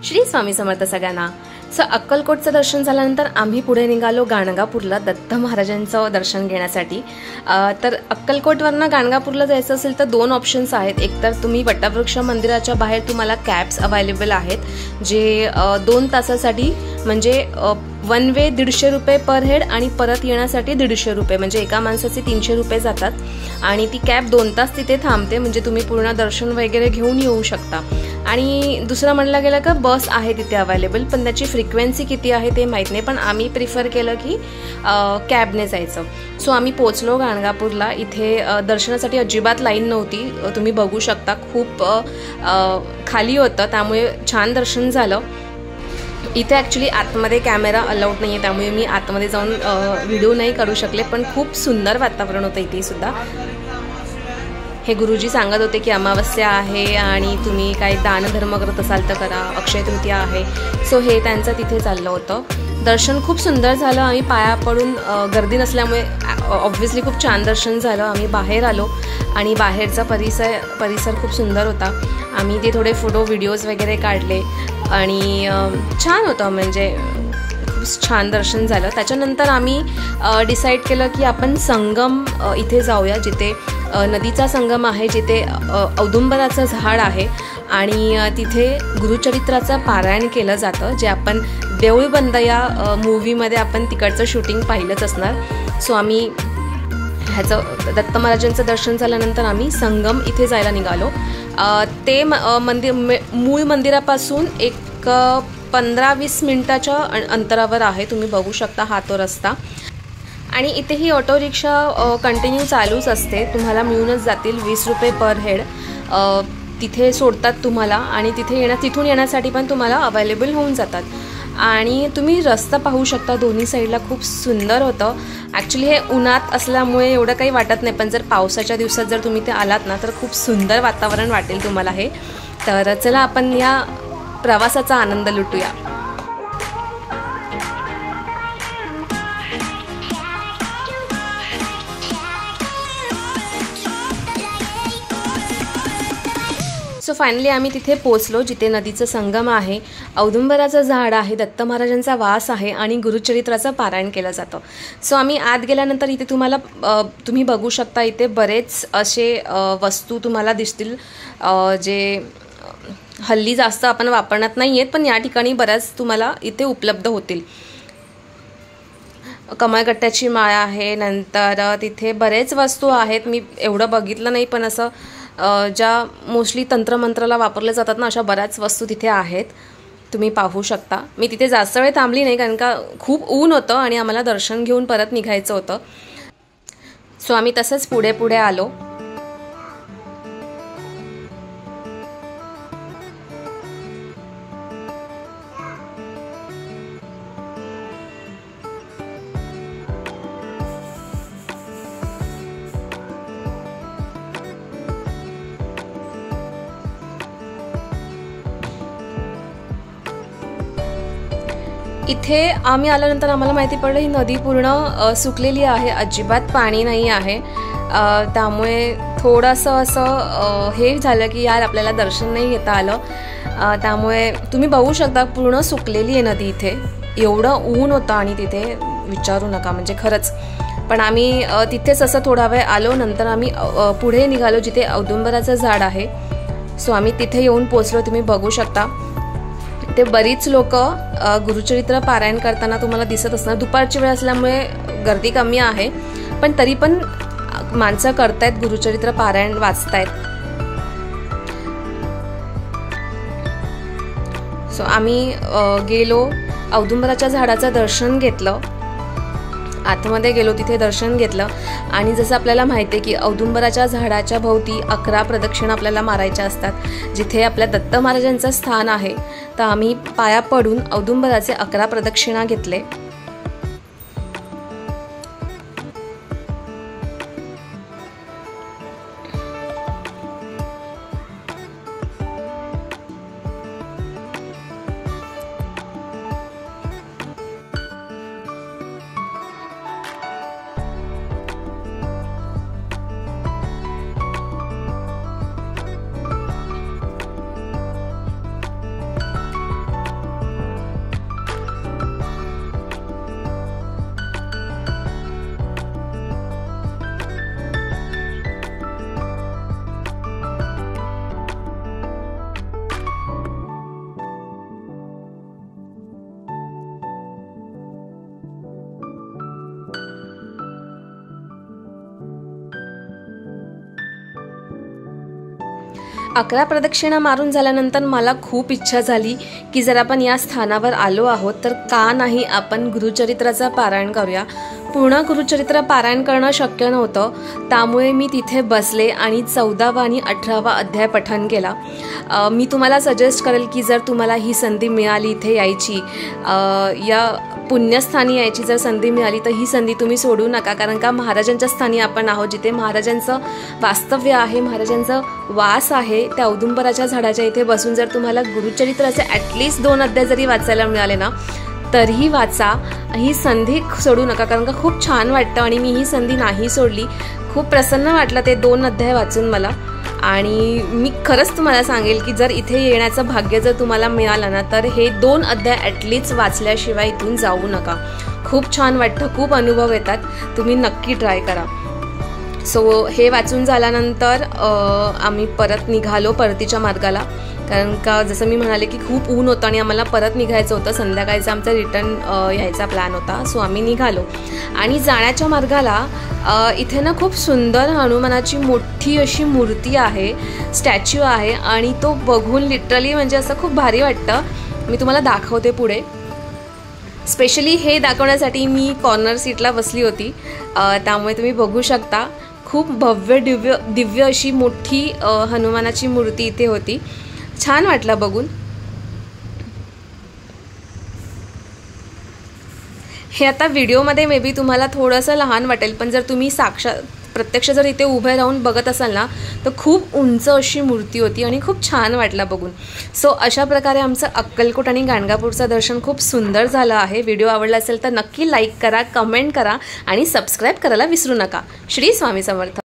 श्री स्वामी समर्थ सगळ्यांना। सो अक्कलकोटचं दर्शन झाल्यानंतर आम्ही पुढे निघालो गाणगापूरला दत्त महाराजांचं दर्शन घेण्यासाठी। तर अक्कलकोटवरनं गाणगापूरला जायचं असेल तर दोन ऑप्शन्स आहेत। एक तर तुम्ही वटवृक्ष मंदिराच्या बाहेर तुम्हाला कॅब्स अवेलेबल आहेत जे 2 तासासाठी म्हणजे वन वे 150 रुपये पर हेड आणि परत येण्यासाठी 150 रुपये म्हणजे एका माणसाचे 300 रुपये जातात आणि ती कॅब 2 तास तिथे थांबते म्हणजे तुम्ही पूर्ण दर्शन वगैरे घेऊन येऊ शकता। आणि दुसरं म्हणलं गेलं का बस आहे तिथे अवेलेबल, पण त्याची फ्रिक्वेन्सी किती आहे ते माहीत नाही, पण आम्ही प्रिफर केलं की कॅबने जायचं। सो आम्ही पोचलो गाणगापूरला। इथे दर्शनासाठी अजिबात लाईन नव्हती, तुम्ही बघू शकता खूप खाली होतं त्यामुळे छान दर्शन झालं। इथे ॲक्च्युली आतमध्ये कॅमेरा अलाउड नाही आहे त्यामुळे मी आतमध्ये जाऊन व्हिडिओ नाही काढू शकले, पण खूप सुंदर वातावरण होतं इथे सुद्धा। हे गुरुजी सांगत होते की अमावस्या आहे आणि तुम्ही काही दानधर्म करत असाल तर करा, अक्षय तृतीया आहे। सो हे त्यांचं तिथे चाललं होतं। दर्शन खूप सुंदर झालं, आम्ही पाया पडून गर्दी नसल्यामुळे ऑब्व्हियसली खूप छान दर्शन झालं। आम्ही बाहेर आलो आणि बाहेरचा परिसर खूप सुंदर होता। आम्ही ते थोडे फोटो व्हिडिओज वगैरे काढले आणि छान होतं, म्हणजे खूप छान दर्शन झालं। त्याच्यानंतर आम्ही डिसाईड केलं की आपण संगम इथे जाऊया, जिथे नदीचा संगम आहे, जिथे औदुंबराचं झाड आहे आणि तिथे गुरुचरित्राचं पारायण केलं जातं, जे आपण देऊळबंद या मूवीमध्ये आपण तिकडचं शूटिंग पाहिलंच असणार। सो आम्ही ह्याचं दत्त महाराजांचं दर्शन झाल्यानंतर आम्ही संगम इथे जायला निघालो। ते मूळ मंदिरापासून एक 15-20 मिनिटाच्या अंतरावर आहे, तुम्ही बघू शकता हा तो रस्ता। आणि इथे ही ऑटो रिक्षा कंटिन्यू चालूच असते, तुम्हाला मिळूनच जातील 20 रुपये पर हेड। तिथे सोडतात तुम्हाला आणि तिथून येण्यासाठी पण तुम्हाला अवेलेबल होऊन जातात। आणि तुम्ही रस्ता पाहू शकता, दोन्ही साईडला खूप सुंदर होतं। ॲक्च्युली हे उन्हात असल्यामुळे एवढं काही वाटत नाही, पण जर पावसाच्या दिवसात जर तुम्ही ते आलात ना तर खूप सुंदर वातावरण वाटेल तुम्हाला हे। तर चला आपण या प्रवासाचा आनंद लुटूया। सो फायनली आम्ही तिथे पोचलो जिथे नदीचं संगम आहे, औदुंबराचं झाड आहे, दत्त महाराजांचा वास आहे आणि गुरुचरित्राचं पारायण केलं जातं। सो आम्ही आत गेल्यानंतर इथे तुम्ही बघू शकता, इथे बरेच असे वस्तू तुम्हाला दिसतील जे हल्ली जास्त आपण वापरण्यात नाही आहेत, पण या ठिकाणी बऱ्याच तुम्हाला इथे उपलब्ध होतील। कमळगट्ट्याची माळ आहे, नंतर तिथे बरेच वस्तू आहेत, मी एवढं बघितलं नाही, पण असं ज्या मोस्टली तंत्रमंत्राला वापरले जातात ना, अशा बऱ्याच वस्तू तिथे आहेत, तुम्ही पाहू शकता। मी तिथे जास्त वेळ थांबली नाही कारण का खूप ऊन होतं आणि आम्हाला दर्शन घेऊन परत निघायचं होतं। सो आम्ही तसंच पुढे आलो। इथे आम्ही आल्यानंतर आम्हाला माहिती पडलं ही नदी पूर्ण सुकलेली आहे, अजिबात पाणी नाही आहे। त्यामुळे थोडंसं असं हे झालं की यार आपल्याला दर्शन नाही घेता आलं। त्यामुळे तुम्ही बघू शकता पूर्ण सुकलेली आहे नदी इथे, एवढं ऊन होतं आणि तिथे विचारू नका म्हणजे खरंच। पण आम्ही तिथेच असं थोडा वेळ आलो, नंतर आम्ही पुढे निघालो जिथे औदुंबराचं झाड आहे। सो आम्ही तिथे येऊन पोचलो, तुम्ही बघू शकता ते बरीच लोक गुरुचरित्र पारायण करताना तुम्हाला दिसत असणार। दुपारची वेळ असल्यामुळे गर्दी कमी आहे, पण तरी पण माणसं करतायत गुरुचरित्र पारायण, वाचतायत। सो आम्ही गेलो, औदुंबराच्या झाडाचं दर्शन घेतलं, आतमध्ये गेलो, तिथे दर्शन घेतलं आणि जसं आपल्याला माहिती आहे की औदुंबराच्या झाडाच्या भोवती 11 प्रदक्षिणा आपल्याला मारायच्या असतात, जिथे आपल्या दत्त महाराजांचं स्थान आहे। तर आम्ही पाया पडून औदुंबराचे 11 प्रदक्षिणा घेतले। 11 प्रदक्षिणा मारून झाल्यानंतर मला खूप इच्छा झाली की जर आपण या स्थानावर आलो आहोत तर का नाही आपण गुरुचरित्राचं पारायण करूया। पूर्ण गुरुचरित्र पारायण करणं शक्य नव्हतं, त्यामुळे मी तिथे बसले आणि 14वा आणि 18वा अध्याय पठण केला। मी तुम्हाला सजेस्ट करेल की जर तुम्हाला ही संधी मिळाली इथे यायची, या पुण्यस्थानी यायची जर संधी मिळाली तर ही संधी तुम्ही सोडू नका, कारण का महाराजांच्या स्थानी आपण आहोत, जिथे महाराजांचं वास्तव्य आहे, महाराजांचं वास आहे। त्या औदुंबराच्या झाडाच्या इथे बसून जर तुम्हाला गुरुचरित्राचे ॲटलिस्ट 2 अध्याय जरी वाचायला मिळाले ना तरीही वाचा, ही संधी सोडू नका, कारण का खूप छान वाटतं आणि मी ही संधी नाही सोडली। खूप प्रसन्न वाटलं ते 2 अध्याय वाचून मला, आणि मी खरंच तुम्हाला सांगेल की जर इथे येण्याचं भाग्य जर तुम्हाला मिळालं ना तर हे 2 अध्याय ॲटलिस्ट वाचल्याशिवाय इथून जाऊ नका। खूप छान वाटतं, खूप अनुभव येतात, तुम्ही नक्की ट्राय करा। सो हे वाचून झाल्यानंतर आम्ही परत निघालो परतीच्या मार्गाला, कारण का जसं मी म्हणाले की खूप ऊन होतं आणि आम्हाला परत निघायचं होतं, संध्याकाळचा आमचा रिटर्न यायचा प्लॅन होता। सो आम्ही निघालो आणि जाण्याच्या मार्गाला इथे ना खूप सुंदर हनुमानाची मोठी अशी मूर्ती आहे, स्टॅच्यू आहे, आणि तो बघून लिटरली म्हणजे असं खूप भारी वाटतं। मी तुम्हाला दाखवते पुढे। स्पेशली हे दाखवण्यासाठी मी कॉर्नर सीटला बसली होती, त्यामुळे तुम्ही बघू शकता खूप भव्य दिव्य अशी मोठी हनुमानाची मूर्ती इथे होती। छान वाटलं बघून। हे आता व्हिडिओमध्ये मे बी तुम्हाला थोडंसं लहान वाटेल, पण जर तुम्ही साक्षात प्रत्यक्ष जर इथे उभे राहून बघत असाल ना तर खूप उंच अशी मूर्ती होती आणि खूप छान वाटलं बघून। सो अशा प्रकारे आमचं अक्कलकोट आणि गाणगापूरचं दर्शन खूप सुंदर झालं आहे। व्हिडिओ आवडला असेल तर नक्की लाईक करा, कमेंट करा आणि सबस्क्राईब करायला विसरू नका। श्री स्वामी समर्थ।